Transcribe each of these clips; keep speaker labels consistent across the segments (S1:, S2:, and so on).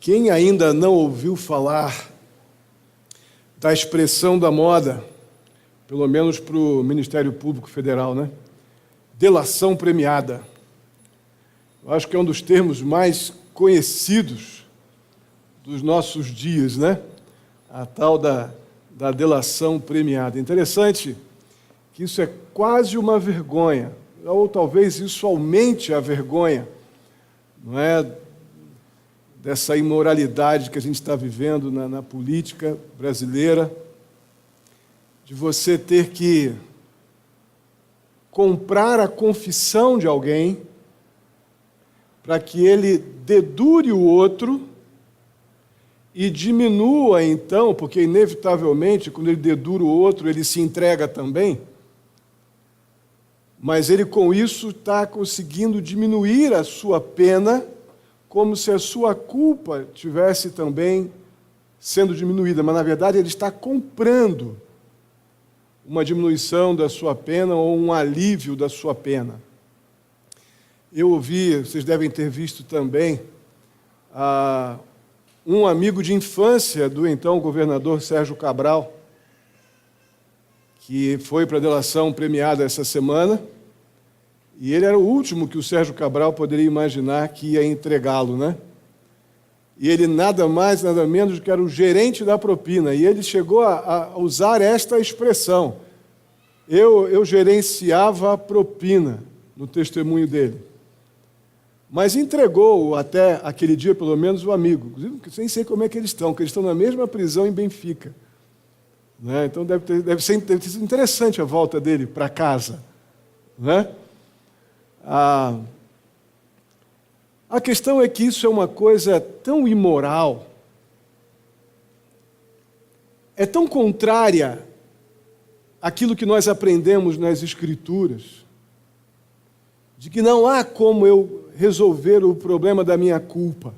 S1: Quem ainda não ouviu falar da expressão da moda, pelo menos para o Ministério Público Federal, né? Delação premiada. Eu acho que é um dos termos mais conhecidos dos nossos dias, né? A tal da delação premiada. Interessante que isso é quase uma vergonha, ou talvez isso aumente a vergonha, não é? Dessa imoralidade que a gente está vivendo na política brasileira, de você ter que comprar a confissão de alguém para que ele dedure o outro e diminua, então, porque inevitavelmente, quando ele dedura o outro, ele se entrega também, mas ele com isso está conseguindo diminuir a sua pena, como se a sua culpa tivesse também sendo diminuída, mas na verdade ele está comprando uma diminuição da sua pena ou um alívio da sua pena. Eu ouvi, vocês devem ter visto também, um amigo de infância do então governador Sérgio Cabral, que foi para a delação premiada essa semana, e ele era o último que o Sérgio Cabral poderia imaginar que ia entregá-lo, né? E ele nada mais, nada menos que era o gerente da propina, e ele chegou a usar esta expressão: eu gerenciava a propina, no testemunho dele. Mas entregou até aquele dia, pelo menos, o amigo. Inclusive, nem sei como é que eles estão, porque eles estão na mesma prisão em Benfica. Né? Então deve ter sido interessante a volta dele para casa. Né? A questão é que isso é uma coisa tão imoral, é tão contrária àquilo que nós aprendemos nas Escrituras, de que não há como eu resolver o problema da minha culpa.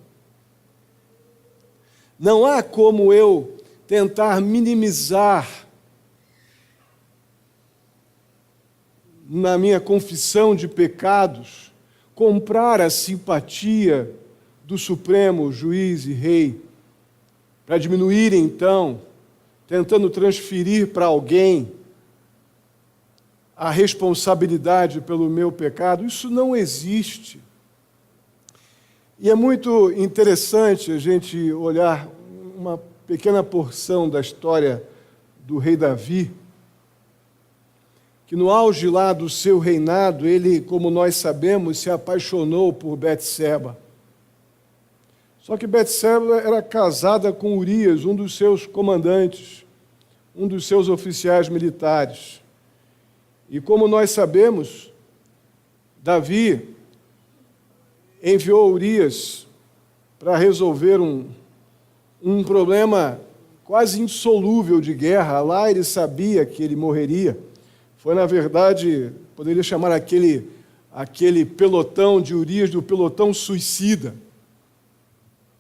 S1: Não há como eu tentar minimizar na minha confissão de pecados, comprar a simpatia do Supremo Juiz e Rei, para diminuir, então, tentando transferir para alguém a responsabilidade pelo meu pecado. Isso não existe. E é muito interessante a gente olhar uma pequena porção da história do rei Davi, que no auge lá do seu reinado, ele, como nós sabemos, se apaixonou por Betseba. Só que Betseba era casada com Urias, um dos seus comandantes, um dos seus oficiais militares. E como nós sabemos, Davi enviou Urias para resolver um problema quase insolúvel de guerra. Lá ele sabia que ele morreria. Foi, na verdade, poderia chamar aquele pelotão de Urias do pelotão suicida,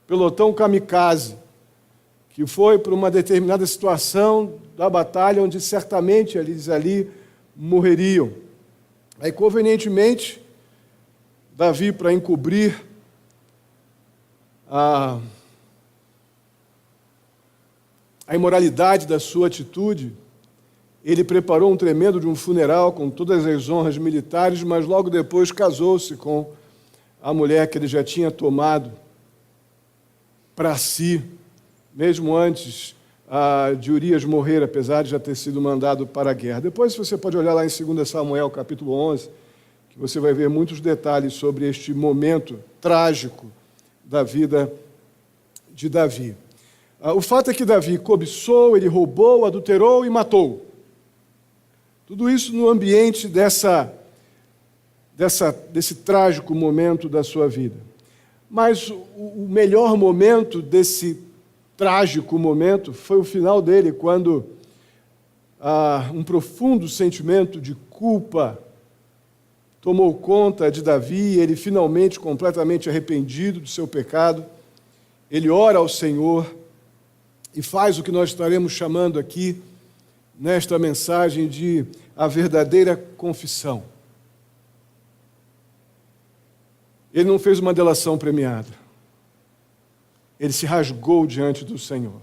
S1: pelotão kamikaze, que foi para uma determinada situação da batalha onde certamente eles ali morreriam. Aí, convenientemente, Davi, para encobrir a imoralidade da sua atitude, ele preparou um tremendo de um funeral com todas as honras militares, mas logo depois casou-se com a mulher que ele já tinha tomado para si, mesmo antes de Urias morrer, apesar de já ter sido mandado para a guerra. Depois você pode olhar lá em 2 Samuel, capítulo 11, que você vai ver muitos detalhes sobre este momento trágico da vida de Davi. O fato é que Davi cobiçou, ele roubou, adulterou e matou. Tudo isso no ambiente desse trágico momento da sua vida. Mas o melhor momento desse trágico momento foi o final dele, quando um profundo sentimento de culpa tomou conta de Davi, ele finalmente, completamente arrependido do seu pecado, ele ora ao Senhor e faz o que nós estaremos chamando aqui, nesta mensagem, de a verdadeira confissão. Ele não fez uma delação premiada. ele se rasgou diante do Senhor,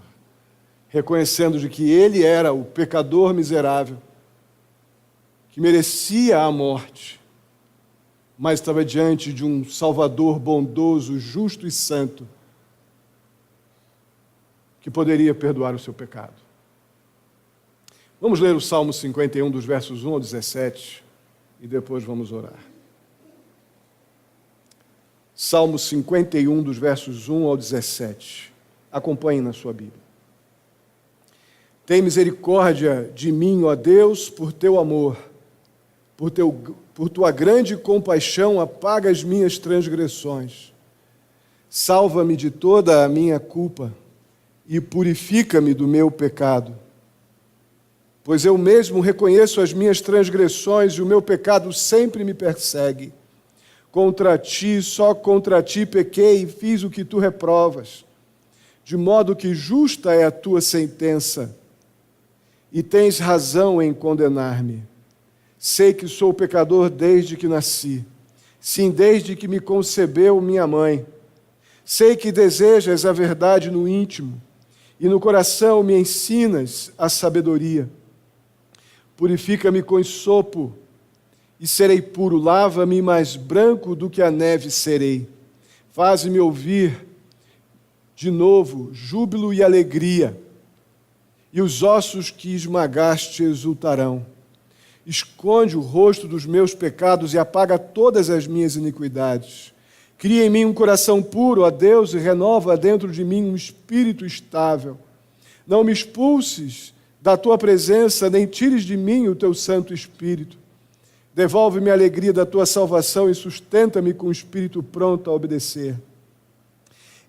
S1: reconhecendo de que ele era o pecador miserável, que merecia a morte, mas estava diante de um Salvador bondoso, justo e santo, que poderia perdoar o seu pecado. Vamos ler o Salmo 51, dos versos 1 ao 17, e depois vamos orar. Salmo 51, dos versos 1 ao 17. Acompanhe na sua Bíblia. Tem misericórdia de mim, ó Deus, por teu amor. Por tua grande compaixão, apaga as minhas transgressões. Salva-me de toda a minha culpa e purifica-me do meu pecado. Pois eu mesmo reconheço as minhas transgressões e o meu pecado sempre me persegue. Contra ti, só contra ti pequei e fiz o que tu reprovas, de modo que justa é a tua sentença, e tens razão em condenar-me. Sei que sou pecador desde que nasci, sim, desde que me concebeu minha mãe. Sei que desejas a verdade no íntimo, e no coração me ensinas a sabedoria. Purifica-me com sopo, e serei puro. Lava-me mais branco do que a neve serei. Faz-me ouvir de novo júbilo e alegria, e os ossos que esmagaste exultarão. Esconde o rosto dos meus pecados e apaga todas as minhas iniquidades. Cria em mim um coração puro, ó Deus, e renova dentro de mim um espírito estável. Não me expulses da tua presença, nem tires de mim o teu Santo Espírito. Devolve-me a alegria da tua salvação e sustenta-me com o espírito pronto a obedecer.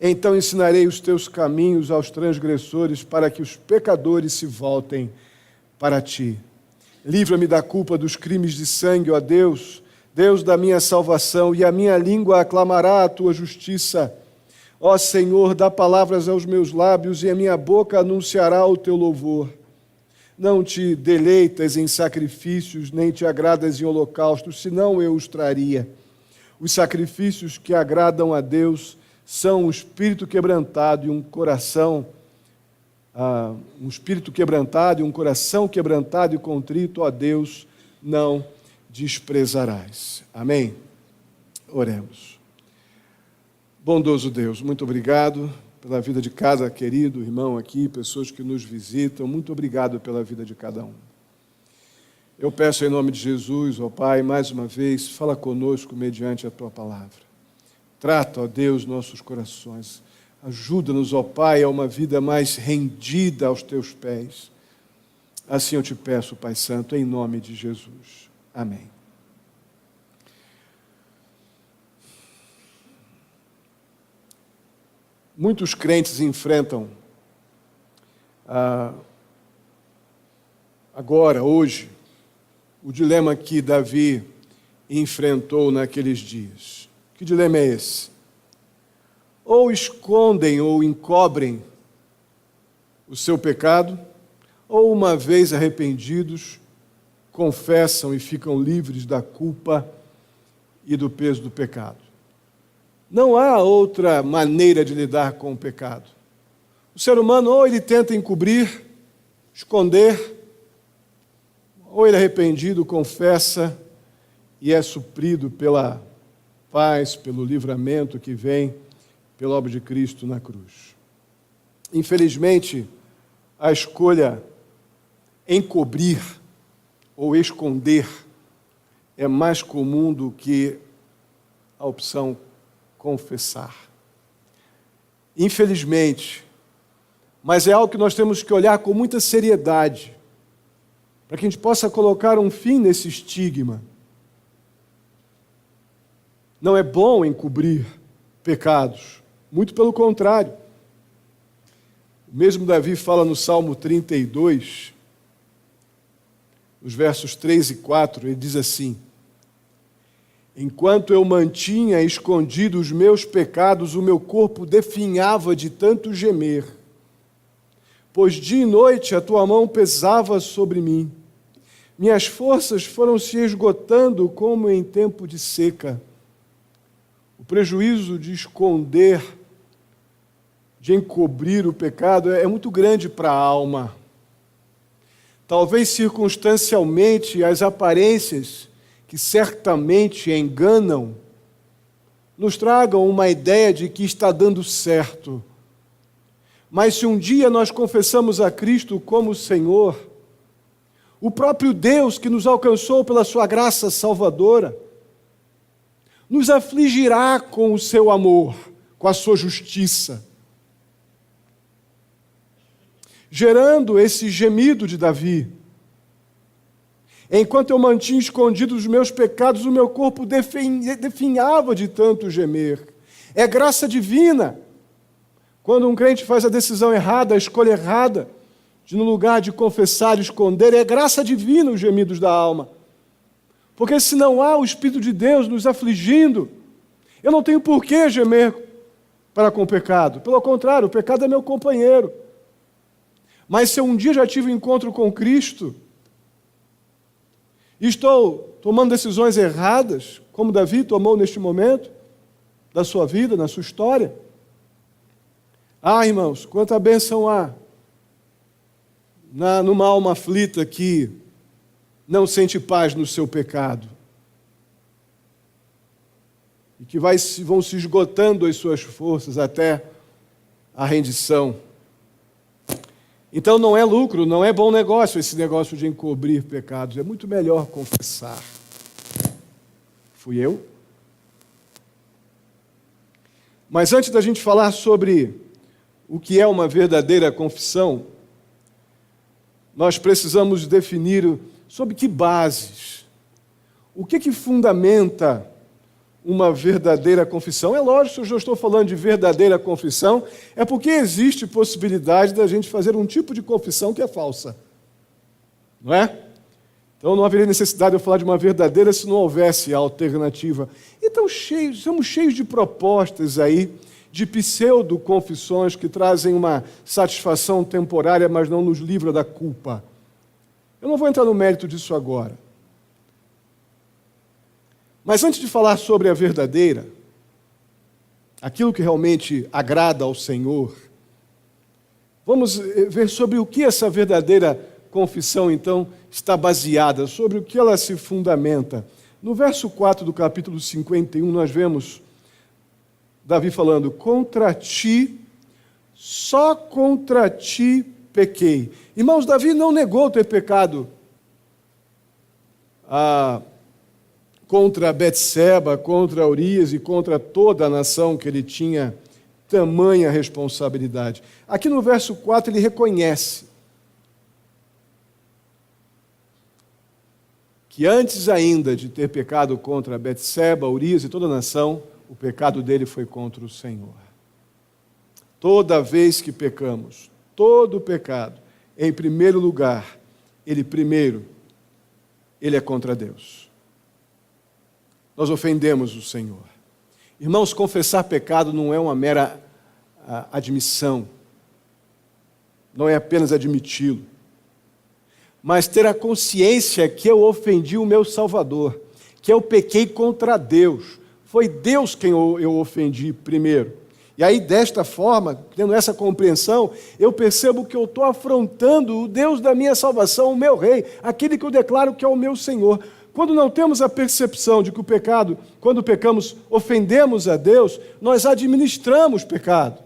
S1: Então ensinarei os teus caminhos aos transgressores, para que os pecadores se voltem para ti. Livra-me da culpa dos crimes de sangue, ó Deus, Deus da minha salvação, e a minha língua aclamará a tua justiça. Ó Senhor, dá palavras aos meus lábios, e a minha boca anunciará o teu louvor. Não te deleitas em sacrifícios, nem te agradas em holocaustos, senão eu os traria. Os sacrifícios que agradam a Deus são um espírito quebrantado e um coração quebrantado e contrito, ó Deus, não desprezarás. Amém? Oremos. Bondoso Deus, muito obrigado pela vida de cada querido irmão aqui, pessoas que nos visitam, muito obrigado pela vida de cada um. Eu peço em nome de Jesus, ó Pai, mais uma vez, fala conosco mediante a Tua palavra. Trata, ó Deus, nossos corações. Ajuda-nos, ó Pai, a uma vida mais rendida aos Teus pés. Assim eu te peço, Pai Santo, em nome de Jesus. Amém. Muitos crentes enfrentam agora, hoje, o dilema que Davi enfrentou naqueles dias. Que dilema é esse? Ou escondem ou encobrem o seu pecado, ou uma vez arrependidos, confessam e ficam livres da culpa e do peso do pecado. Não há outra maneira de lidar com o pecado. O ser humano ou ele tenta encobrir, esconder, ou ele é arrependido, confessa e é suprido pela paz, pelo livramento que vem pela obra de Cristo na cruz. Infelizmente, a escolha encobrir ou esconder é mais comum do que a opção confessar. Infelizmente, mas é algo que nós temos que olhar com muita seriedade, para que a gente possa colocar um fim nesse estigma. Não é bom encobrir pecados, muito pelo contrário. O mesmo Davi fala no Salmo 32, os versos 3 e 4, ele diz assim: enquanto eu mantinha escondidos os meus pecados, o meu corpo definhava de tanto gemer, pois dia e noite a tua mão pesava sobre mim. Minhas forças foram se esgotando como em tempo de seca. O prejuízo de de encobrir o pecado é muito grande para a alma. Talvez circunstancialmente as aparências, que certamente enganam, nos tragam uma ideia de que está dando certo. Mas se um dia nós confessamos a Cristo como Senhor, o próprio Deus que nos alcançou pela sua graça salvadora, nos afligirá com o seu amor, com a sua justiça, gerando esse gemido de Davi. Enquanto eu mantinha escondidos os meus pecados, o meu corpo definhava de tanto gemer. É graça divina. Quando um crente faz a decisão errada, a escolha errada, de no lugar de confessar e esconder, é graça divina os gemidos da alma. Porque se não há o Espírito de Deus nos afligindo, eu não tenho por que gemer para com o pecado. Pelo contrário, o pecado é meu companheiro. Mas se eu um dia já tive um encontro com Cristo, e estou tomando decisões erradas, como Davi tomou neste momento da sua vida, na sua história, irmãos, quanta bênção há numa alma aflita que não sente paz no seu pecado e que vão se esgotando as suas forças até a rendição. Então não é lucro, não é bom negócio esse negócio de encobrir pecados. É muito melhor confessar. Fui eu? Mas antes da gente falar sobre o que é uma verdadeira confissão, nós precisamos definir sobre que bases, o que fundamenta uma verdadeira confissão. É lógico, se eu estou falando de verdadeira confissão, é porque existe possibilidade da gente fazer um tipo de confissão que é falsa. Não é? Então não haveria necessidade de eu falar de uma verdadeira se não houvesse alternativa. Então somos cheios de propostas aí, de pseudo-confissões que trazem uma satisfação temporária, mas não nos livra da culpa. Eu não vou entrar no mérito disso agora. Mas antes de falar sobre a verdadeira, aquilo que realmente agrada ao Senhor, vamos ver sobre o que essa verdadeira confissão, então, está baseada, sobre o que ela se fundamenta. No verso 4 do capítulo 51, nós vemos Davi falando: contra ti, só contra ti pequei. Irmãos, Davi não negou ter pecado contra Betseba, contra Urias e contra toda a nação que ele tinha tamanha responsabilidade. Aqui no verso 4 ele reconhece que antes ainda de ter pecado contra Betseba, Urias e toda a nação, o pecado dele foi contra o Senhor. Toda vez que pecamos, todo pecado, em primeiro lugar, ele é contra Deus. Nós ofendemos o Senhor. Irmãos, confessar pecado não é uma mera admissão, não é apenas admiti-lo, mas ter a consciência que eu ofendi o meu Salvador, que eu pequei contra Deus. Foi Deus quem eu ofendi primeiro. E aí, desta forma, tendo essa compreensão, eu percebo que eu estou afrontando o Deus da minha salvação, o meu Rei, aquele que eu declaro que é o meu Senhor. Quando não temos a percepção de que o pecado, quando pecamos, ofendemos a Deus, nós administramos pecado.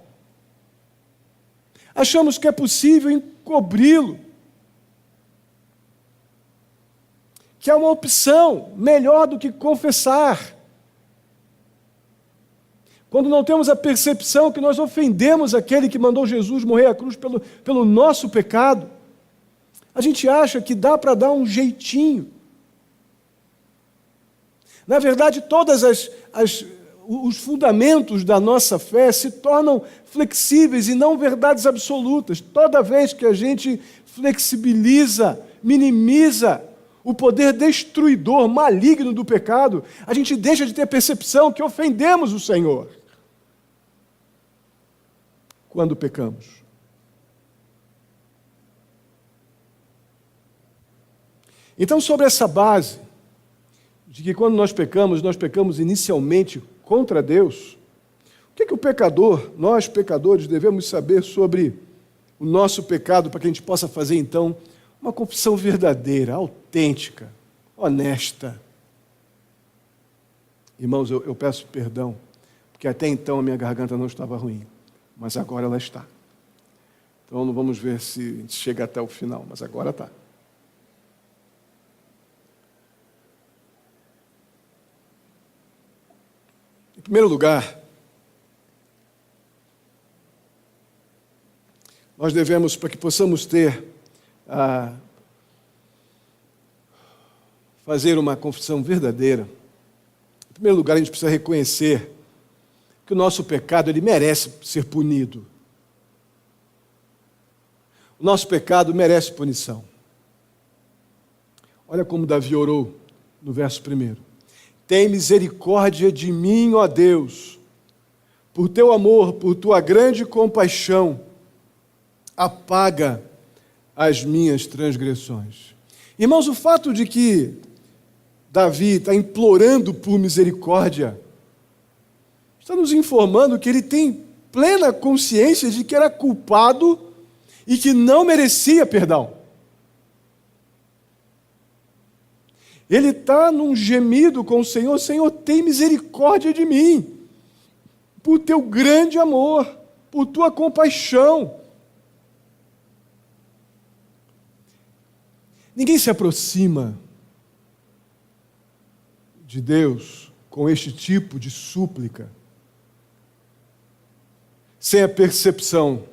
S1: Achamos que é possível encobri-lo, que é uma opção melhor do que confessar. Quando não temos a percepção que nós ofendemos aquele que mandou Jesus morrer à cruz pelo nosso pecado, a gente acha que dá para dar um jeitinho. Na verdade, todos os fundamentos da nossa fé se tornam flexíveis e não verdades absolutas. Toda vez que a gente flexibiliza, minimiza o poder destruidor, maligno do pecado, a gente deixa de ter percepção que ofendemos o Senhor quando pecamos. Então, sobre essa base de que quando nós pecamos inicialmente contra Deus, O que o pecador, nós pecadores, devemos saber sobre o nosso pecado para que a gente possa fazer, então, uma confissão verdadeira, autêntica, honesta? Irmãos, eu peço perdão, porque até então a minha garganta não estava ruim, mas agora ela está. Então não vamos ver se a gente chega até o final, mas agora está. Em primeiro lugar, nós devemos, para que possamos fazer uma confissão verdadeira, em primeiro lugar, a gente precisa reconhecer que o nosso pecado, ele merece ser punido. O nosso pecado merece punição. Olha como Davi orou no verso 1. Tem misericórdia de mim, ó Deus, por teu amor, por tua grande compaixão, apaga as minhas transgressões. Irmãos, o fato de que Davi está implorando por misericórdia está nos informando que ele tem plena consciência de que era culpado e que não merecia perdão. Ele está num gemido com o Senhor: Senhor, tem misericórdia de mim, por teu grande amor, por tua compaixão. Ninguém se aproxima de Deus com este tipo de súplica sem a percepção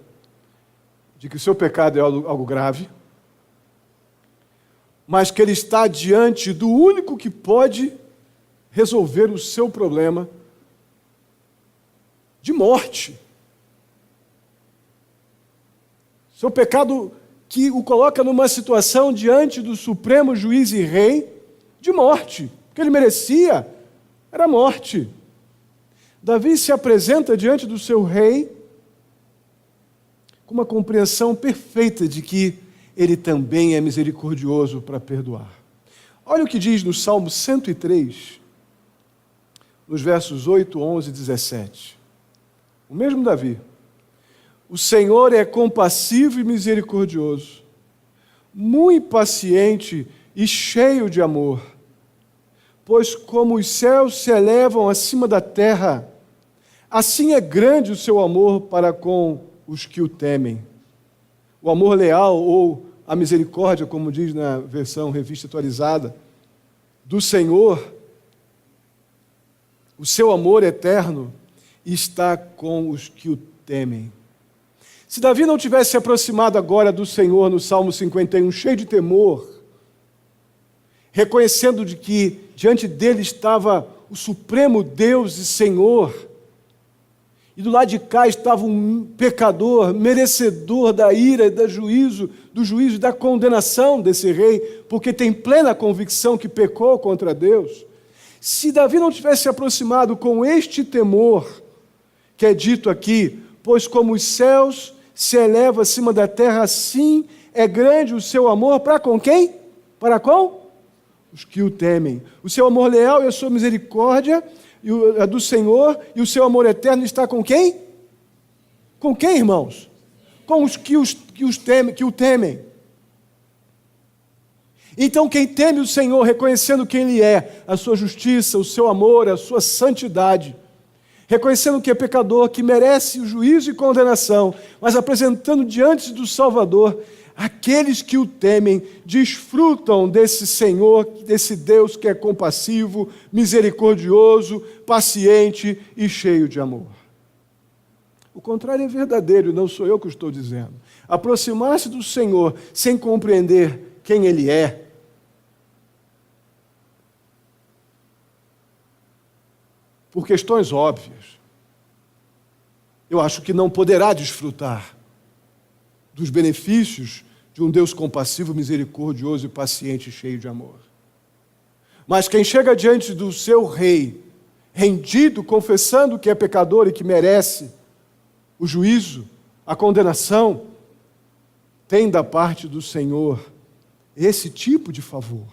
S1: de que o seu pecado é algo grave, mas que ele está diante do único que pode resolver o seu problema de morte. Seu pecado que o coloca numa situação diante do supremo juiz e rei de morte. O que ele merecia era morte. Davi se apresenta diante do seu rei com uma compreensão perfeita de que ele também é misericordioso para perdoar. Olha o que diz no Salmo 103, nos versos 8, 11 e 17. O mesmo Davi. O Senhor é compassivo e misericordioso, muito paciente e cheio de amor. Pois como os céus se elevam acima da terra, assim é grande o seu amor para com os que o temem. O amor leal, ou a misericórdia, como diz na versão revista atualizada, do Senhor, o seu amor eterno está com os que o temem. Se Davi não tivesse se aproximado agora do Senhor no Salmo 51, cheio de temor, reconhecendo de que diante dele estava o supremo Deus e Senhor, e do lado de cá estava um pecador, merecedor da ira e do juízo e da condenação desse rei, porque tem plena convicção que pecou contra Deus. Se Davi não tivesse se aproximado com este temor, que é dito aqui, pois como os céus se elevam acima da terra, assim é grande o seu amor para com quem? Para com os que o temem. O seu amor leal e a sua misericórdia a do Senhor, e o seu amor eterno está com quem? Com quem, irmãos? Com os que o temem. Então, quem teme o Senhor, reconhecendo quem Ele é, a sua justiça, o seu amor, a sua santidade, reconhecendo que é pecador, que merece o juízo e condenação, mas apresentando diante do Salvador, aqueles que o temem desfrutam desse Senhor, desse Deus que é compassivo, misericordioso, paciente e cheio de amor. O contrário é verdadeiro, não sou eu que estou dizendo. Aproximar-se do Senhor sem compreender quem Ele é, por questões óbvias, eu acho que não poderá desfrutar dos benefícios de um Deus compassivo, misericordioso e paciente e cheio de amor. Mas quem chega diante do seu rei, rendido, confessando que é pecador e que merece o juízo, a condenação, tem da parte do Senhor esse tipo de favor.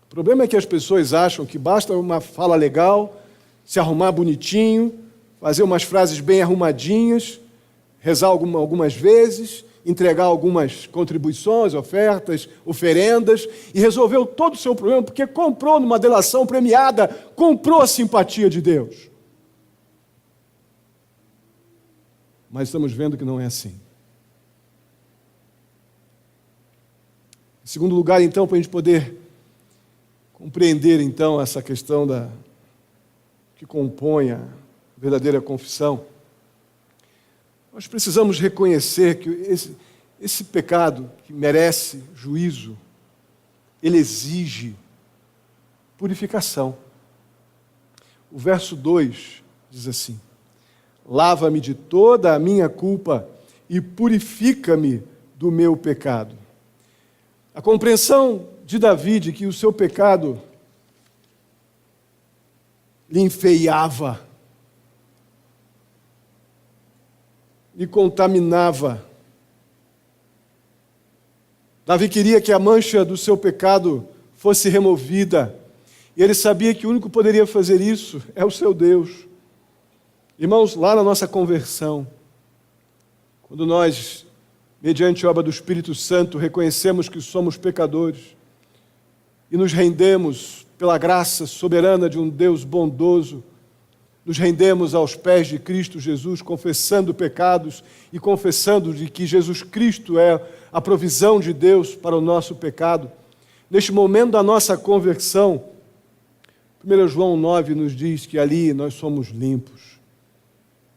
S1: O problema é que as pessoas acham que basta uma fala legal, se arrumar bonitinho, fazer umas frases bem arrumadinhas, rezar algumas vezes, entregar algumas contribuições, ofertas, oferendas, e resolveu todo o seu problema, porque comprou numa delação premiada, comprou a simpatia de Deus. Mas estamos vendo que não é assim. Em segundo lugar, então, para a gente poder compreender, então, essa questão que compõe a verdadeira confissão, nós precisamos reconhecer que esse pecado que merece juízo, ele exige purificação. O verso 2 diz assim: lava-me de toda a minha culpa e purifica-me do meu pecado. A compreensão de Davi de que o seu pecado lhe enfeiava, lhe contaminava. Davi queria que a mancha do seu pecado fosse removida, e ele sabia que o único que poderia fazer isso é o seu Deus. Irmãos, lá na nossa conversão, quando nós, mediante a obra do Espírito Santo, reconhecemos que somos pecadores e nos rendemos pela graça soberana de um Deus bondoso, nos rendemos aos pés de Cristo Jesus, confessando pecados e confessando de que Jesus Cristo é a provisão de Deus para o nosso pecado. Neste momento da nossa conversão, 1 João 9 nos diz que ali nós somos limpos.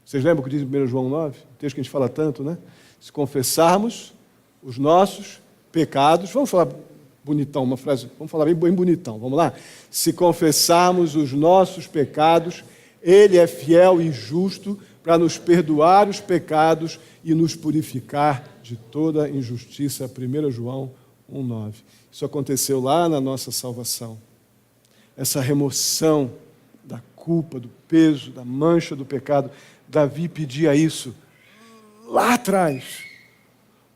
S1: Vocês lembram o que diz em 1 João 9? O texto que a gente fala tanto, né? Se confessarmos os nossos pecados, vamos falar bonitão, uma frase, vamos falar bem bonitão, vamos lá? Se confessarmos os nossos pecados, Ele é fiel e justo para nos perdoar os pecados e nos purificar de toda injustiça. 1 João 1,9. Isso aconteceu lá na nossa salvação. Essa remoção da culpa, do peso, da mancha do pecado. Davi pedia isso lá atrás.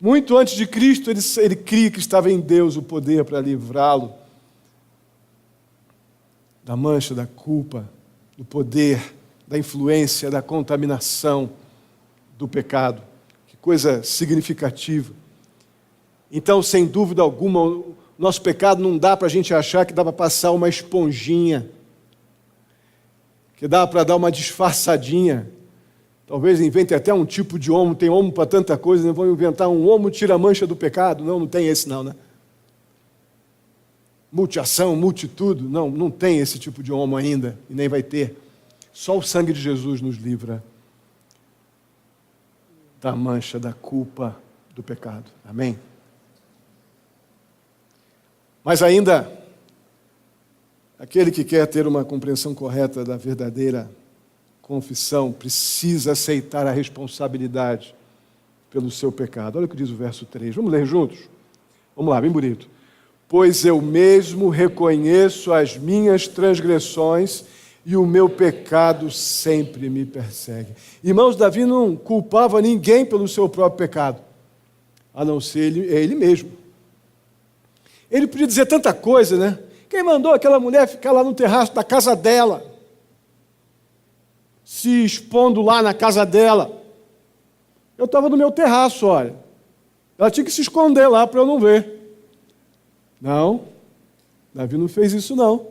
S1: Muito antes de Cristo, ele cria que estava em Deus o poder para livrá-lo da mancha, da culpa, do poder, da influência, da contaminação do pecado. Que coisa significativa. Então, sem dúvida alguma, o nosso pecado não dá para a gente achar que dá para passar uma esponjinha, que dá para dar uma disfarçadinha. Talvez invente até um tipo de homo, tem homo para tanta coisa, né? Vão inventar um homo tira a mancha do pecado. Não tem esse não, né? Multiação, multitudo, não tem esse tipo de homo ainda, e nem vai ter. Só o sangue de Jesus nos livra da mancha, da culpa do pecado. Amém? Mas ainda, aquele que quer ter uma compreensão correta da verdadeira confissão precisa aceitar a responsabilidade pelo seu pecado. Olha o que diz o verso 3. Vamos ler juntos? Vamos lá, bem bonito. Pois eu mesmo reconheço as minhas transgressões e o meu pecado sempre me persegue. Irmãos, Davi não culpava ninguém pelo seu próprio pecado, a não ser ele mesmo. Ele podia dizer tanta coisa, né? Quem mandou aquela mulher ficar lá no terraço da casa dela? Se expondo lá na casa dela. Eu estava no meu terraço, olha. Ela tinha que se esconder lá para eu não ver. Não, Davi não fez isso não.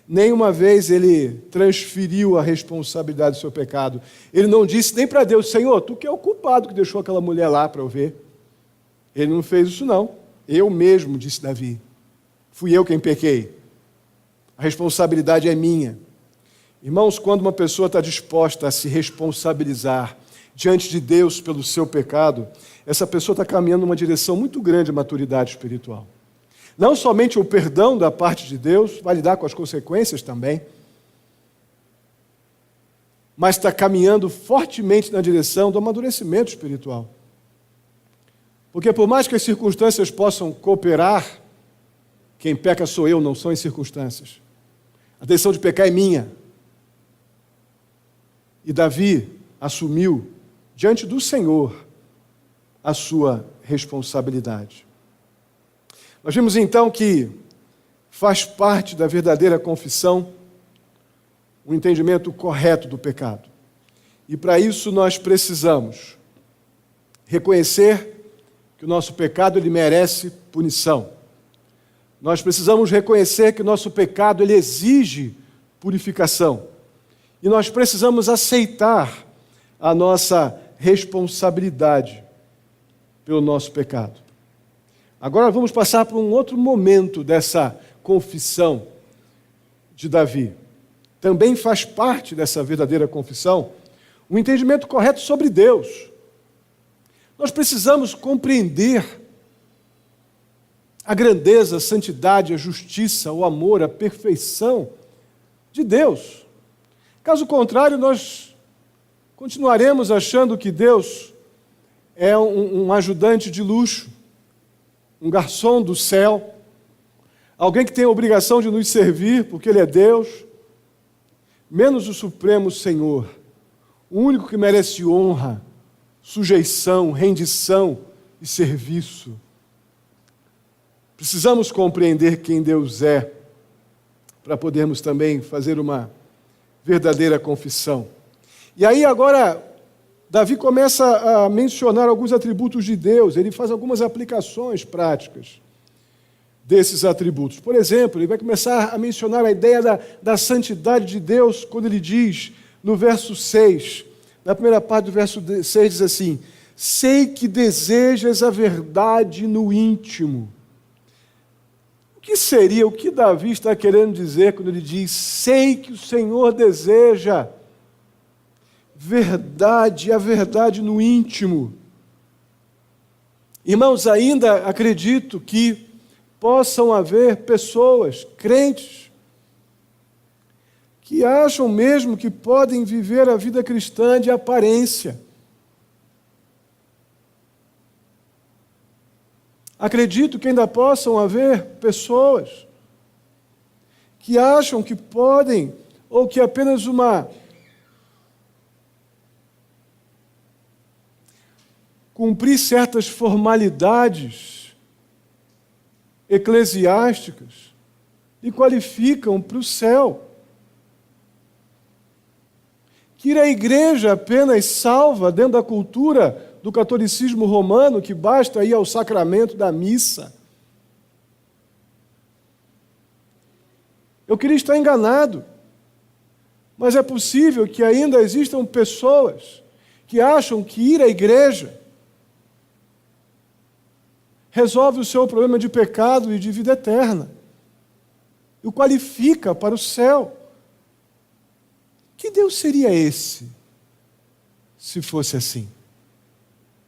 S1: Nenhuma vez ele transferiu a responsabilidade do seu pecado. Ele não disse nem para Deus: Senhor, tu que é o culpado que deixou aquela mulher lá para eu ver. Ele não fez isso não. Eu mesmo, disse Davi. Fui eu quem pequei. A responsabilidade é minha. Irmãos, quando uma pessoa está disposta a se responsabilizar diante de Deus pelo seu pecado, essa pessoa está caminhando numa direção muito grande de maturidade espiritual. Não somente o perdão da parte de Deus, vai lidar com as consequências também, mas está caminhando fortemente na direção do amadurecimento espiritual. Porque por mais que as circunstâncias possam cooperar, quem peca sou eu, não são as circunstâncias. A decisão de pecar é minha. E Davi assumiu, diante do Senhor, a sua responsabilidade. Nós vimos então que faz parte da verdadeira confissão um entendimento correto do pecado. E para isso nós precisamos reconhecer que o nosso pecado ele merece punição. Nós precisamos reconhecer que o nosso pecado ele exige purificação. E nós precisamos aceitar a nossa responsabilidade pelo nosso pecado. Agora vamos passar para um outro momento dessa confissão de Davi. Também faz parte dessa verdadeira confissão um entendimento correto sobre Deus. Nós precisamos compreender a grandeza, a santidade, a justiça, o amor, a perfeição de Deus. Caso contrário, nós continuaremos achando que Deus é um ajudante de luxo, um garçom do céu, alguém que tem a obrigação de nos servir porque Ele é Deus, menos o Supremo Senhor, o único que merece honra, sujeição, rendição e serviço. Precisamos compreender quem Deus é para podermos também fazer uma verdadeira confissão. E aí agora, Davi começa a mencionar alguns atributos de Deus, ele faz algumas aplicações práticas desses atributos. Por exemplo, ele vai começar a mencionar a ideia da santidade de Deus, quando ele diz, no verso 6, na primeira parte do verso 6, diz assim: sei que desejas a verdade no íntimo. O que seria, o que Davi está querendo dizer quando ele diz, sei que o Senhor deseja verdade, a verdade no íntimo? Irmãos, ainda acredito que possam haver pessoas, crentes, que acham mesmo que podem viver a vida cristã de aparência. Acredito que ainda possam haver pessoas que acham que podem, ou que apenas cumprir certas formalidades eclesiásticas e qualificam para o céu. Que ir à igreja apenas salva dentro da cultura do catolicismo romano, que basta ir ao sacramento da missa. Eu queria estar enganado, mas é possível que ainda existam pessoas que acham que ir à igreja resolve o seu problema de pecado e de vida eterna, e o qualifica para o céu. Que Deus seria esse, se fosse assim?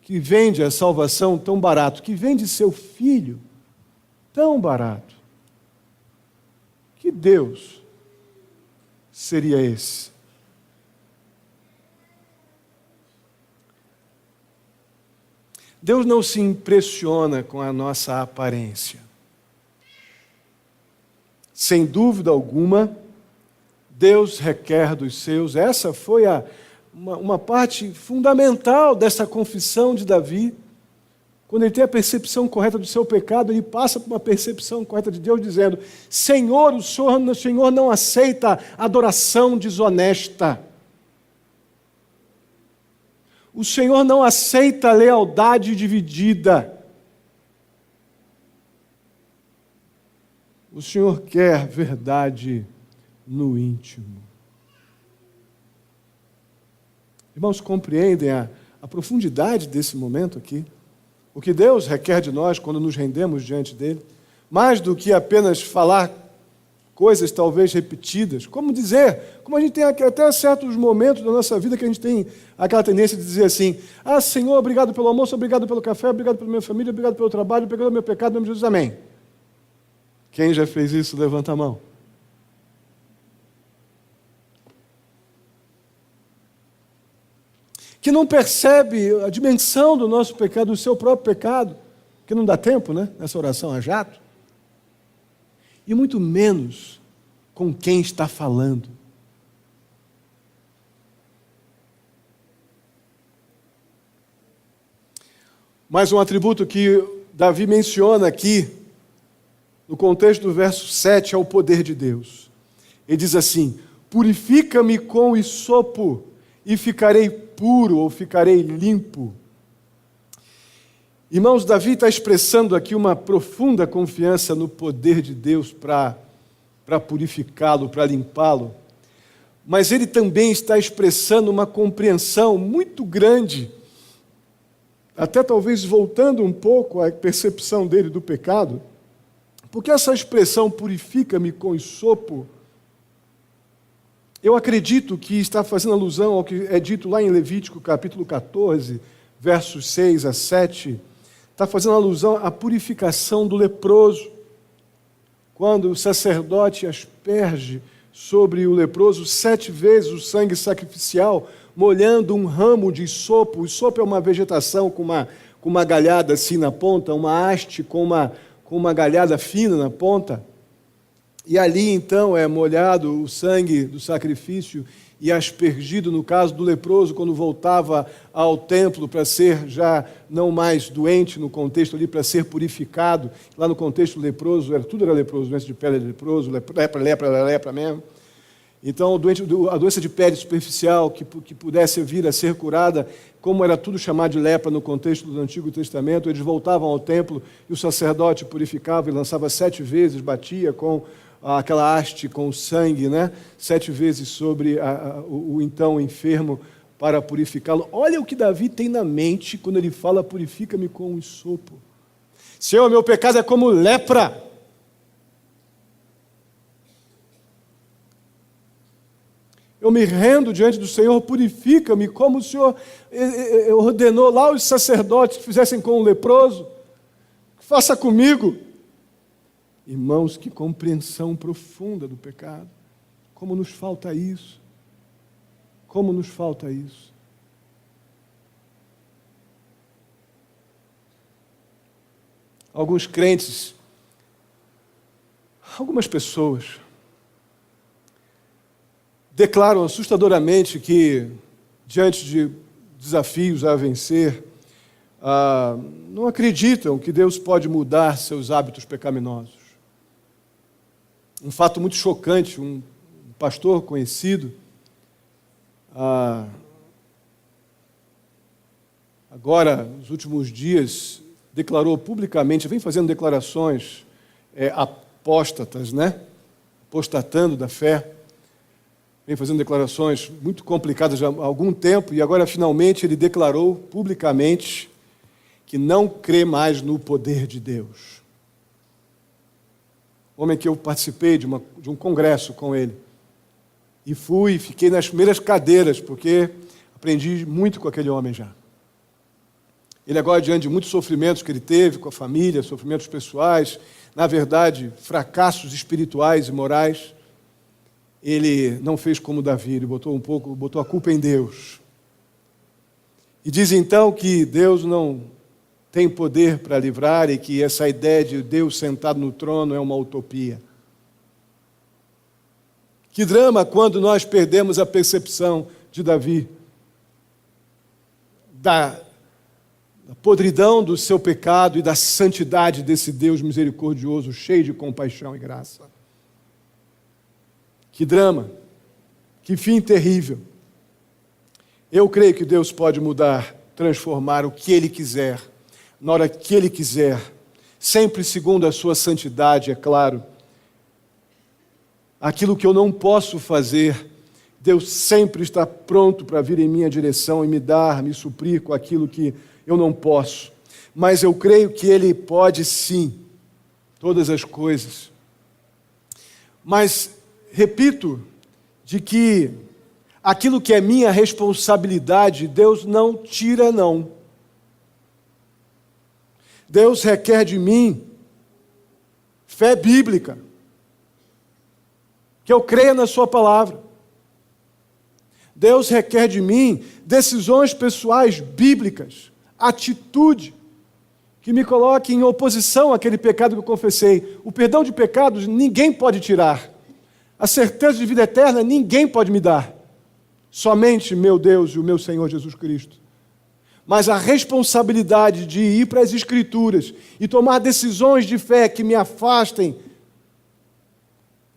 S1: Que vende a salvação tão barato, que vende seu filho tão barato. Que Deus seria esse? Deus não se impressiona com a nossa aparência. Sem dúvida alguma, Deus requer dos seus. Essa foi uma parte fundamental dessa confissão de Davi. Quando ele tem a percepção correta do seu pecado, ele passa por uma percepção correta de Deus, dizendo: Senhor, o Senhor não aceita adoração desonesta. O Senhor não aceita lealdade dividida. O Senhor quer verdade no íntimo. Irmãos, compreendem a profundidade desse momento aqui? O que Deus requer de nós quando nos rendemos diante dEle? Mais do que apenas falar coisas talvez repetidas. Como a gente tem até certos momentos da nossa vida que a gente tem aquela tendência de dizer assim: ah, Senhor, obrigado pelo almoço, obrigado pelo café, obrigado pela minha família, obrigado pelo trabalho, obrigado pelo meu pecado, em nome de Jesus, amém. Quem já fez isso, levanta a mão. Que não percebe a dimensão do nosso pecado, do seu próprio pecado, que não dá tempo, né, nessa oração a jato, e muito menos com quem está falando. Mais um atributo que Davi menciona aqui, no contexto do verso 7, é o poder de Deus. Ele diz assim: Purifica-me com o hisopo e ficarei puro ou ficarei limpo. Irmãos, Davi está expressando aqui uma profunda confiança no poder de Deus para purificá-lo, para limpá-lo. Mas ele também está expressando uma compreensão muito grande, até talvez voltando um pouco à percepção dele do pecado, porque essa expressão purifica-me com hisopo, eu acredito que está fazendo alusão ao que é dito lá em Levítico capítulo 14, versos 6 a 7, está fazendo alusão à purificação do leproso. Quando o sacerdote asperge sobre o leproso 7 vezes o sangue sacrificial, molhando um ramo de hisopo. O hisopo é uma vegetação com uma galhada assim na ponta, uma haste com uma galhada fina na ponta. E ali, então, é molhado o sangue do sacrifício e aspergido, no caso do leproso, quando voltava ao templo para ser já não mais doente, no contexto ali, para ser purificado. Lá no contexto leproso, tudo era leproso, doença de pele era leproso, lepra mesmo. Então, a doença de pele superficial que pudesse vir a ser curada, como era tudo chamado de lepra no contexto do Antigo Testamento, eles voltavam ao templo e o sacerdote purificava e lançava 7 vezes, batia com aquela haste com o sangue, 7 vezes sobre o então enfermo para purificá-lo. Olha o que Davi tem na mente quando ele fala: purifica-me com o hisopo. Senhor, meu pecado é como lepra. Eu me rendo diante do Senhor, purifica-me, como o Senhor ordenou lá os sacerdotes que fizessem com o leproso. Faça comigo. Irmãos, que compreensão profunda do pecado. Como nos falta isso. Como nos falta isso. Alguns crentes, algumas pessoas, declaram assustadoramente que, diante de desafios a vencer, não acreditam que Deus pode mudar seus hábitos pecaminosos. Um fato muito chocante, um pastor conhecido, agora, nos últimos dias, declarou publicamente, vem fazendo declarações apóstatas, apostatando da fé, vem fazendo declarações muito complicadas já há algum tempo, e agora, finalmente, ele declarou publicamente que não crê mais no poder de Deus. Homem que eu participei de um congresso com ele. E fiquei nas primeiras cadeiras, porque aprendi muito com aquele homem já. Ele agora, diante de muitos sofrimentos que ele teve com a família, sofrimentos pessoais, na verdade, fracassos espirituais e morais, ele não fez como Davi, ele botou a culpa em Deus. E diz então que Deus não tem poder para livrar e que essa ideia de Deus sentado no trono é uma utopia. Que drama quando nós perdemos a percepção de Davi, da podridão do seu pecado e da santidade desse Deus misericordioso, cheio de compaixão e graça. Que drama, que fim terrível. Eu creio que Deus pode mudar, transformar o que Ele quiser, na hora que Ele quiser, sempre segundo a sua santidade, é claro. Aquilo que eu não posso fazer, Deus sempre está pronto para vir em minha direção e me suprir com aquilo que eu não posso. Mas eu creio que Ele pode sim, todas as coisas. Mas, repito, de que aquilo que é minha responsabilidade, Deus não tira, não. Deus requer de mim fé bíblica, que eu creia na sua palavra. Deus requer de mim decisões pessoais bíblicas, atitude, que me coloque em oposição àquele pecado que eu confessei. O perdão de pecados ninguém pode tirar. A certeza de vida eterna ninguém pode me dar. Somente meu Deus e o meu Senhor Jesus Cristo. Mas a responsabilidade de ir para as Escrituras e tomar decisões de fé que me afastem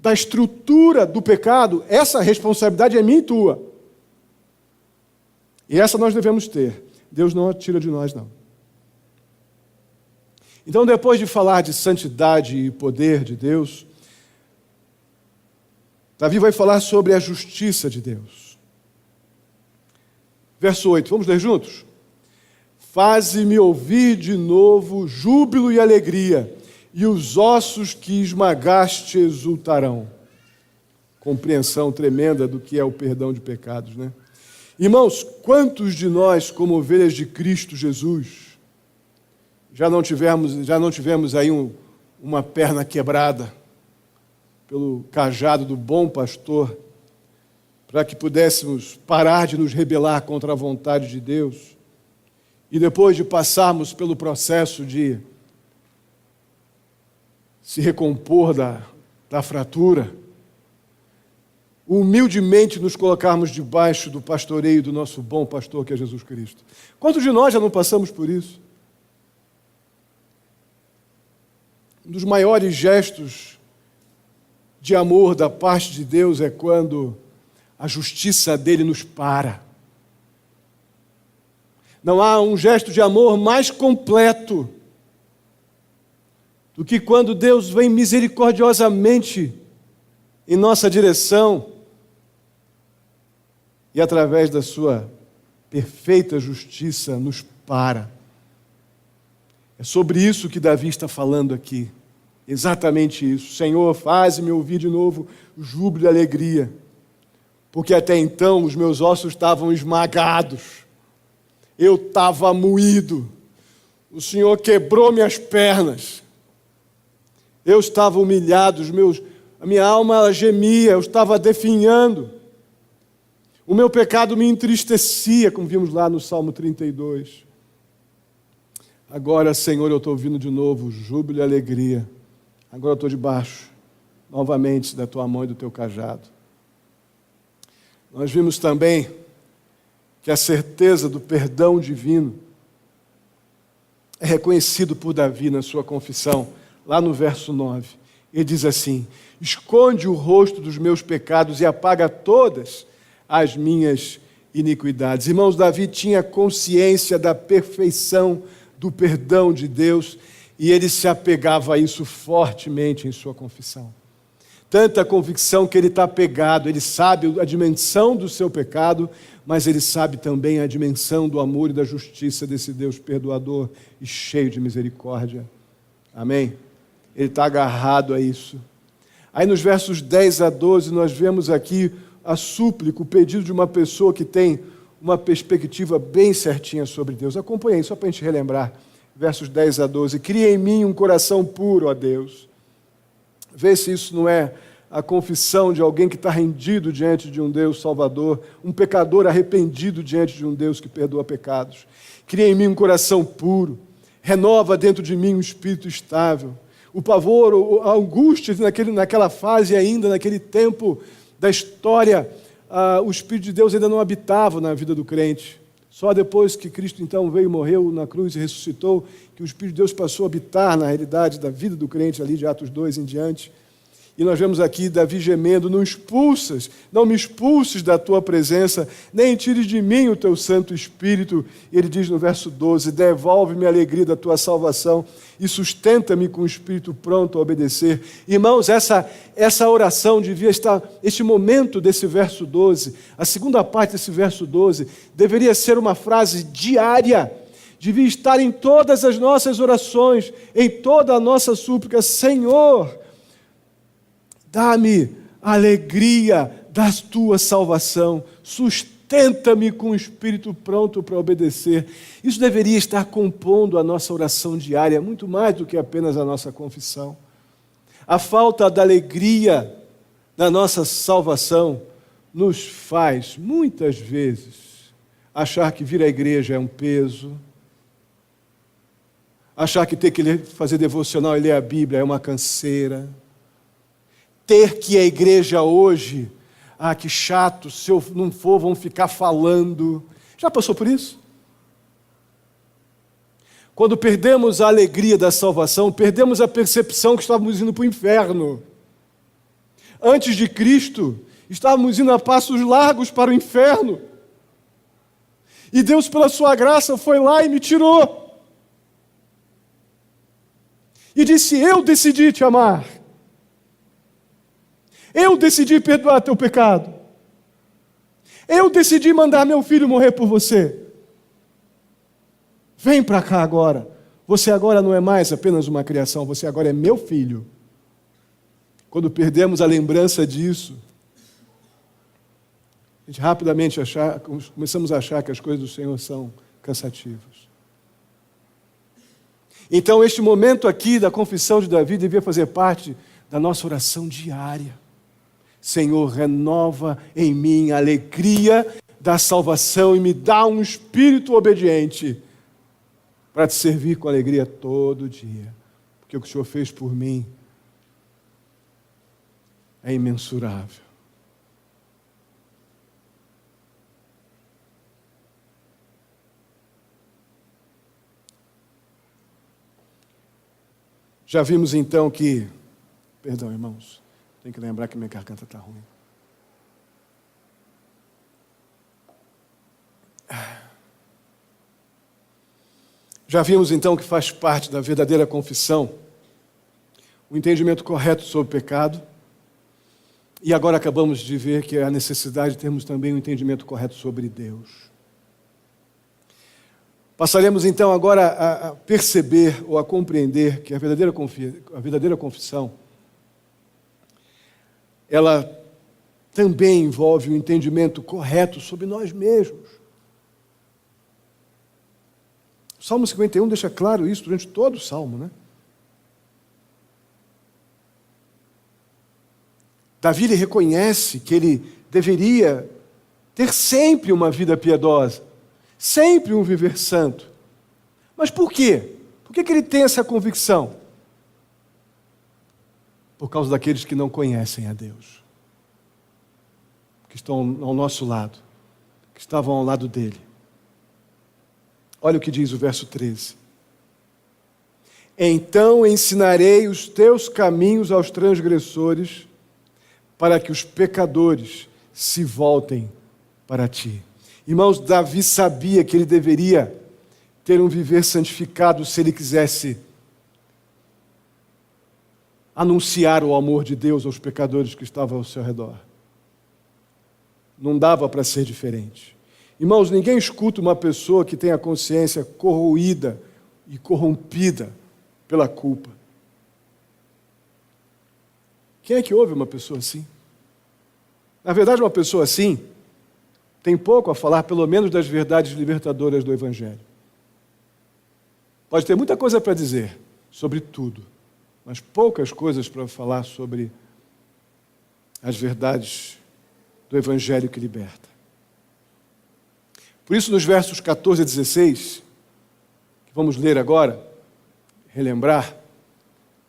S1: da estrutura do pecado, essa responsabilidade é minha e tua. E essa nós devemos ter. Deus não a tira de nós, não. Então, depois de falar de santidade e poder de Deus, Davi vai falar sobre a justiça de Deus. Verso 8, vamos ler juntos? Faze-me ouvir de novo júbilo e alegria, e os ossos que esmagaste exultarão. Compreensão tremenda do que é o perdão de pecados, né? Irmãos, quantos de nós, como ovelhas de Cristo Jesus, já não tivemos aí uma perna quebrada pelo cajado do bom pastor, para que pudéssemos parar de nos rebelar contra a vontade de Deus, e depois de passarmos pelo processo de se recompor da fratura, humildemente nos colocarmos debaixo do pastoreio do nosso bom pastor, que é Jesus Cristo. Quantos de nós já não passamos por isso? Um dos maiores gestos de amor da parte de Deus é quando a justiça dele nos para. Não há um gesto de amor mais completo do que quando Deus vem misericordiosamente em nossa direção e, através da sua perfeita justiça, nos para. É sobre isso que Davi está falando aqui. Exatamente isso. Senhor, faz-me ouvir de novo júbilo e alegria, porque até então os meus ossos estavam esmagados, eu estava moído, o Senhor quebrou minhas pernas, eu estava humilhado, a minha alma ela gemia, eu estava definhando, o meu pecado me entristecia, como vimos lá no Salmo 32. Agora, Senhor, eu estou ouvindo de novo júbilo e alegria. Agora eu estou debaixo, novamente, da tua mão e do teu cajado. Nós vimos também que a certeza do perdão divino é reconhecido por Davi na sua confissão, lá no verso 9. Ele diz assim: esconde o rosto dos meus pecados e apaga todas as minhas iniquidades. Irmãos, Davi tinha consciência da perfeição do perdão de Deus, e ele se apegava a isso fortemente em sua confissão. Tanta convicção que ele está apegado, ele sabe a dimensão do seu pecado, mas ele sabe também a dimensão do amor e da justiça desse Deus perdoador e cheio de misericórdia. Amém? Ele está agarrado a isso. Aí nos versos 10 a 12 nós vemos aqui a súplica, o pedido de uma pessoa que tem uma perspectiva bem certinha sobre Deus. Acompanhe aí, só para a gente relembrar. Versos 10 a 12, cria em mim um coração puro, ó Deus. Vê se isso não é a confissão de alguém que está rendido diante de um Deus salvador, um pecador arrependido diante de um Deus que perdoa pecados. Cria em mim um coração puro, renova dentro de mim um espírito estável. O pavor, a angústia naquela fase ainda, naquele tempo da história, o Espírito de Deus ainda não habitava na vida do crente. Só depois que Cristo então veio, morreu na cruz e ressuscitou, que o Espírito de Deus passou a habitar na realidade da vida do crente, ali de Atos 2 em diante. E nós vemos aqui Davi gemendo: não me expulses da tua presença, nem tires de mim o teu Santo Espírito. E ele diz no verso 12: devolve-me a alegria da tua salvação e sustenta-me com o espírito pronto a obedecer. Irmãos, essa oração devia estar, este momento desse verso 12, a segunda parte desse verso 12, deveria ser uma frase diária, devia estar em todas as nossas orações, em toda a nossa súplica: Senhor, dá-me a alegria da tua salvação, sustenta-me com o espírito pronto para obedecer. Isso deveria estar compondo a nossa oração diária, muito mais do que apenas a nossa confissão. A falta da alegria da nossa salvação nos faz, muitas vezes, achar que vir à igreja é um peso, achar que ter que fazer devocional e ler a Bíblia é uma canseira, ter que ir à igreja hoje, que chato, se eu não for vão ficar falando. Já passou por isso? Quando perdemos a alegria da salvação, perdemos a percepção que estávamos indo para o inferno. Antes de Cristo, estávamos indo a passos largos para o inferno. E Deus, pela sua graça, foi lá e me tirou. E disse: eu decidi te amar. Eu decidi perdoar teu pecado. Eu decidi mandar meu filho morrer por você. Vem para cá agora. Você agora não é mais apenas uma criação, você agora é meu filho. Quando perdemos a lembrança disso, a gente rapidamente começamos a achar que as coisas do Senhor são cansativas. Então, este momento aqui da confissão de Davi devia fazer parte da nossa oração diária. Senhor, renova em mim a alegria da salvação e me dá um espírito obediente para te servir com alegria todo dia. Porque o que o Senhor fez por mim é imensurável. Já vimos então que... Perdão, irmãos. Tem que lembrar que minha garganta está ruim. Já vimos então que faz parte da verdadeira confissão o entendimento correto sobre o pecado. E agora acabamos de ver que é a necessidade de termos também um entendimento correto sobre Deus. Passaremos então agora a perceber ou a compreender que a verdadeira confissão, ela também envolve um entendimento correto sobre nós mesmos. O Salmo 51 deixa claro isso durante todo o Salmo, né? Davi ele reconhece que ele deveria ter sempre uma vida piedosa, sempre um viver santo. Mas por quê? Por que ele tem essa convicção? Por causa daqueles que não conhecem a Deus, que estão ao nosso lado, que estavam ao lado dele. Olha o que diz o verso 13. Então ensinarei os teus caminhos aos transgressores, para que os pecadores se voltem para ti. Irmãos, Davi sabia que ele deveria ter um viver santificado se ele quisesse anunciar o amor de Deus aos pecadores que estavam ao seu redor. Não dava para ser diferente. Irmãos, ninguém escuta uma pessoa que tem a consciência corroída e corrompida pela culpa. Quem é que ouve uma pessoa assim? Na verdade, uma pessoa assim tem pouco a falar, pelo menos, das verdades libertadoras do Evangelho. Pode ter muita coisa para dizer sobre tudo, mas poucas coisas para falar sobre as verdades do Evangelho que liberta. Por isso, nos versos 14 a 16, que vamos ler agora, relembrar,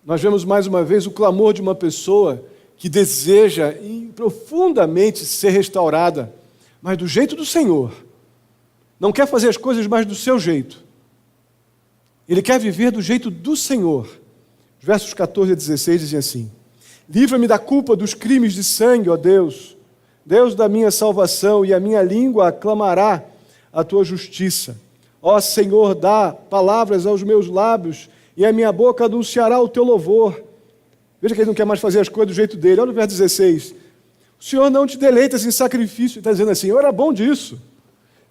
S1: nós vemos mais uma vez o clamor de uma pessoa que deseja profundamente ser restaurada, mas do jeito do Senhor. Não quer fazer as coisas mais do seu jeito. Ele quer viver do jeito do Senhor. Os versos 14 a 16 dizem assim: livra-me da culpa dos crimes de sangue, ó Deus, Deus da minha salvação, e a minha língua aclamará a tua justiça. Ó Senhor, dá palavras aos meus lábios, e a minha boca anunciará o teu louvor. Veja que ele não quer mais fazer as coisas do jeito dele. Olha o verso 16. O Senhor não te deleitas em sacrifício. Ele está dizendo assim: eu era bom disso.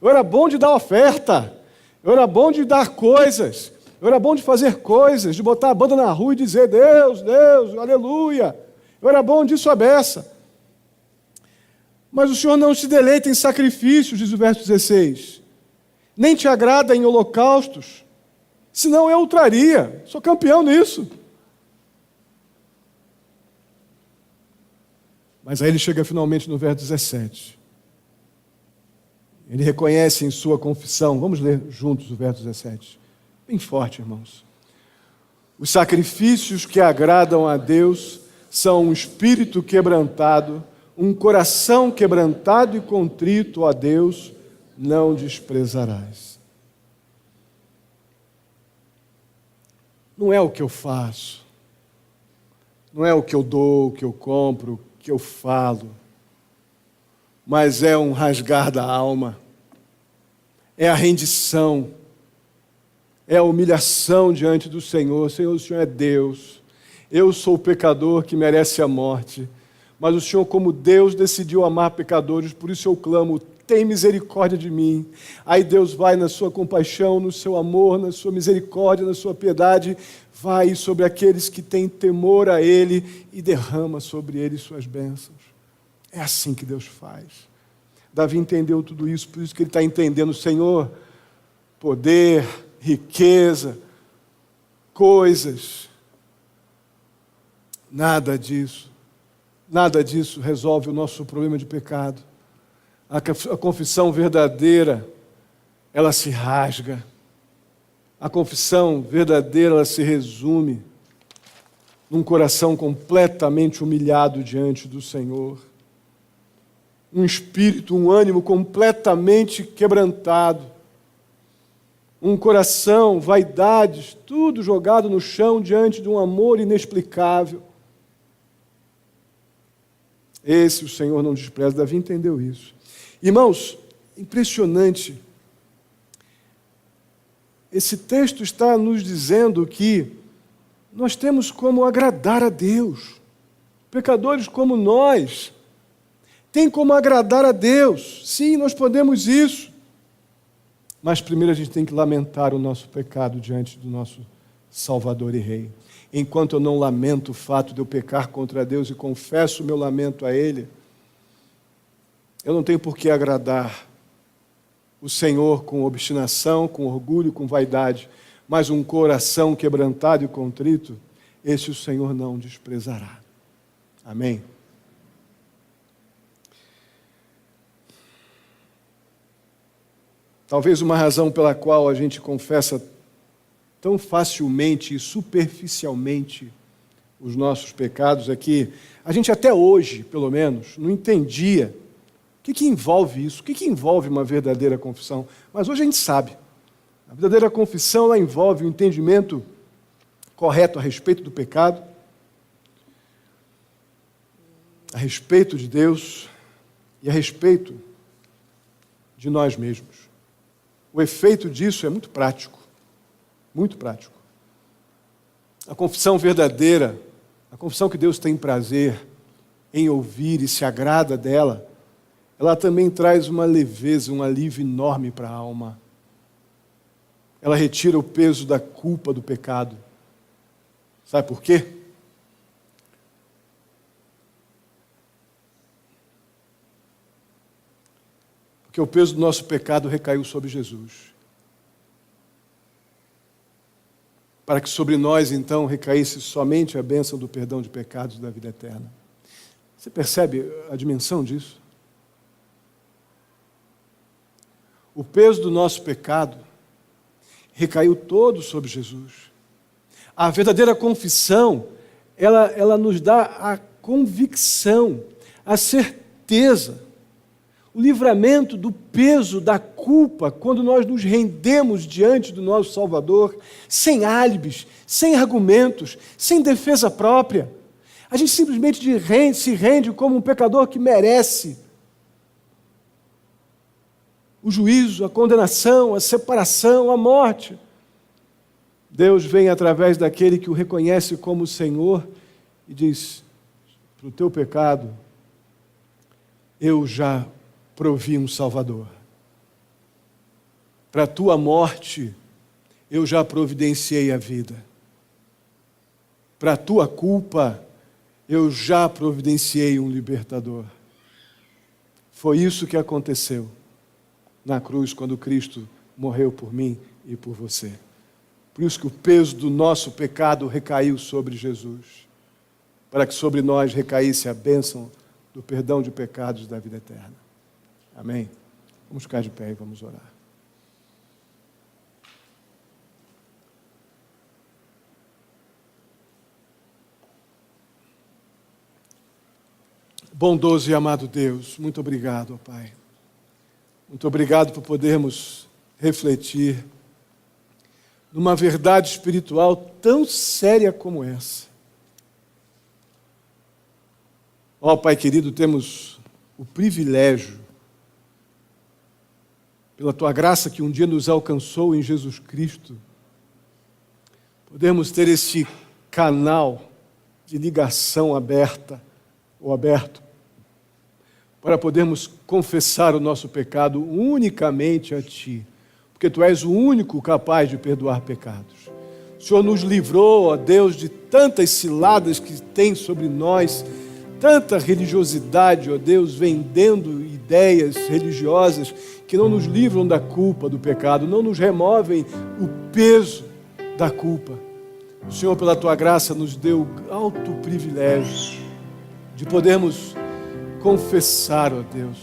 S1: Eu era bom de dar oferta. Eu era bom de dar coisas. Eu era bom de fazer coisas, de botar a banda na rua e dizer: Deus, Deus, aleluia. Eu era bom disso à beça. Mas o Senhor não se deleita em sacrifícios, diz o verso 16. Nem te agrada em holocaustos. Senão eu o traria. Sou campeão nisso. Mas aí ele chega finalmente no verso 17. Ele reconhece em sua confissão. Vamos ler juntos o verso 17. Bem forte, irmãos. Os sacrifícios que agradam a Deus são um espírito quebrantado, um coração quebrantado e contrito a Deus não desprezarás. Não é o que eu faço, não é o que eu dou, o que eu compro, que eu falo, mas é um rasgar da alma, é a rendição, é a humilhação diante do Senhor. Senhor, o Senhor é Deus, eu sou o pecador que merece a morte, mas o Senhor, como Deus, decidiu amar pecadores, por isso eu clamo, tem misericórdia de mim. Aí Deus vai na sua compaixão, no seu amor, na sua misericórdia, na sua piedade, vai sobre aqueles que têm temor a Ele e derrama sobre eles suas bênçãos. É assim que Deus faz. Davi entendeu tudo isso, por isso que ele está entendendo, Senhor, poder, riqueza, coisas, nada disso resolve o nosso problema de pecado. A confissão verdadeira, ela se rasga. A confissão verdadeira, ela se resume num coração completamente humilhado diante do Senhor. Um espírito, um ânimo completamente quebrantado. Um coração, vaidades, tudo jogado no chão diante de um amor inexplicável. Esse o Senhor não despreza. Davi entendeu isso. Irmãos, impressionante. Esse texto está nos dizendo que nós temos como agradar a Deus. Pecadores como nós têm como agradar a Deus. Sim, nós podemos isso. Mas primeiro a gente tem que lamentar o nosso pecado diante do nosso Salvador e Rei. Enquanto eu não lamento o fato de eu pecar contra Deus e confesso o meu lamento a Ele, eu não tenho por que agradar o Senhor com obstinação, com orgulho, com vaidade, mas um coração quebrantado e contrito, esse o Senhor não desprezará. Amém? Talvez uma razão pela qual a gente confessa tão facilmente e superficialmente os nossos pecados é que a gente até hoje, pelo menos, não entendia o que envolve isso, o que envolve uma verdadeira confissão. Mas hoje a gente sabe. A verdadeira confissão ela envolve o entendimento correto a respeito do pecado, a respeito de Deus e a respeito de nós mesmos. O efeito disso é muito prático. Muito prático. A confissão verdadeira, a confissão que Deus tem prazer em ouvir e se agrada dela, ela também traz uma leveza, um alívio enorme para a alma. Ela retira o peso da culpa do pecado. Sabe por quê? Porque o peso do nosso pecado recaiu sobre Jesus. Para que sobre nós, então, recaísse somente a bênção do perdão de pecados da vida eterna. Você percebe a dimensão disso? O peso do nosso pecado recaiu todo sobre Jesus. A verdadeira confissão, ela nos dá a convicção, a certeza, o livramento do peso da culpa quando nós nos rendemos diante do nosso Salvador, sem álibis, sem argumentos, sem defesa própria. A gente simplesmente se rende como um pecador que merece o juízo, a condenação, a separação, a morte. Deus vem através daquele que o reconhece como Senhor e diz: para o teu pecado, eu já provi um Salvador. Para a tua morte, eu já providenciei a vida. Para a tua culpa, eu já providenciei um libertador. Foi isso que aconteceu na cruz, quando Cristo morreu por mim e por você. Por isso que o peso do nosso pecado recaiu sobre Jesus, para que sobre nós recaísse a bênção do perdão de pecados da vida eterna. Amém? Vamos ficar de pé e vamos orar. Bondoso e amado Deus, muito obrigado, ó Pai. Muito obrigado por podermos refletir numa verdade espiritual tão séria como essa. Ó Pai querido, temos o privilégio, pela Tua graça que um dia nos alcançou em Jesus Cristo, podemos ter esse canal de ligação aberto, para podermos confessar o nosso pecado unicamente a Ti, porque Tu és o único capaz de perdoar pecados. O Senhor nos livrou, ó Deus, de tantas ciladas que tem sobre nós, tanta religiosidade, ó Deus, vendendo ideias religiosas que não nos livram da culpa do pecado, não nos removem o peso da culpa. O Senhor, pela Tua graça, nos deu alto privilégio de podermos confessar, ó Deus,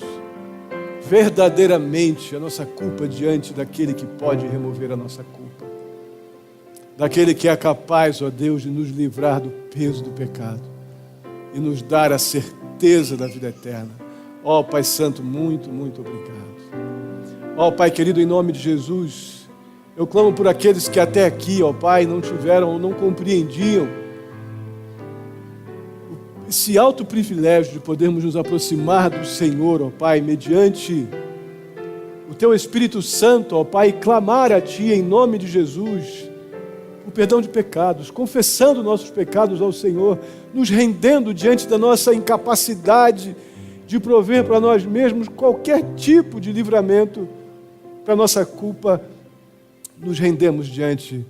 S1: verdadeiramente a nossa culpa diante daquele que pode remover a nossa culpa, daquele que é capaz, ó Deus, de nos livrar do peso do pecado e nos dar a certeza da vida eterna. Ó Pai Santo, muito, muito obrigado. Ó Pai querido, em nome de Jesus, eu clamo por aqueles que até aqui, ó Pai, não tiveram ou não compreendiam esse alto privilégio de podermos nos aproximar do Senhor, ó Pai, mediante o Teu Espírito Santo, ó Pai, e clamar a Ti em nome de Jesus o perdão de pecados, confessando nossos pecados ao Senhor, nos rendendo diante da nossa incapacidade de prover para nós mesmos qualquer tipo de livramento para nossa culpa, nos rendemos diante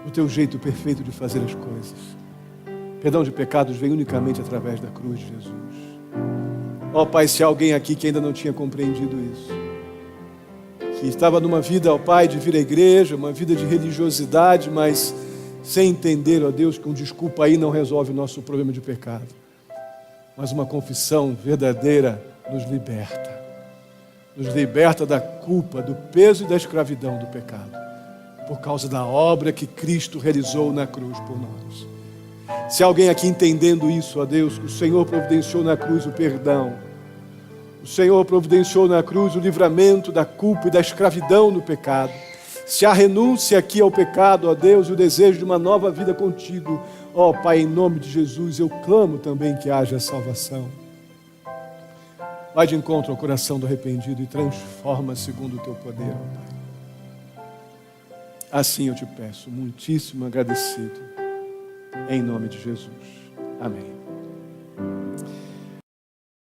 S1: do Teu jeito perfeito de fazer as coisas. Perdão de pecados vem unicamente através da cruz de Jesus. Ó Pai, se há alguém aqui que ainda não tinha compreendido isso, que estava numa vida, ó Pai, de vir à igreja, uma vida de religiosidade, mas sem entender, ó Deus, que um desculpa aí não resolve o nosso problema de pecado, mas uma confissão verdadeira nos liberta da culpa, do peso e da escravidão do pecado, por causa da obra que Cristo realizou na cruz por nós. Se alguém aqui entendendo isso, ó Deus, que o Senhor providenciou na cruz o perdão, o Senhor providenciou na cruz o livramento da culpa e da escravidão no pecado, se há renúncia aqui ao pecado, ó Deus, e o desejo de uma nova vida contigo, ó Pai, em nome de Jesus, eu clamo também que haja salvação. Vai de encontro ao coração do arrependido e transforma segundo o Teu poder, ó Pai. Assim eu te peço, muitíssimo agradecido, em nome de Jesus. Amém.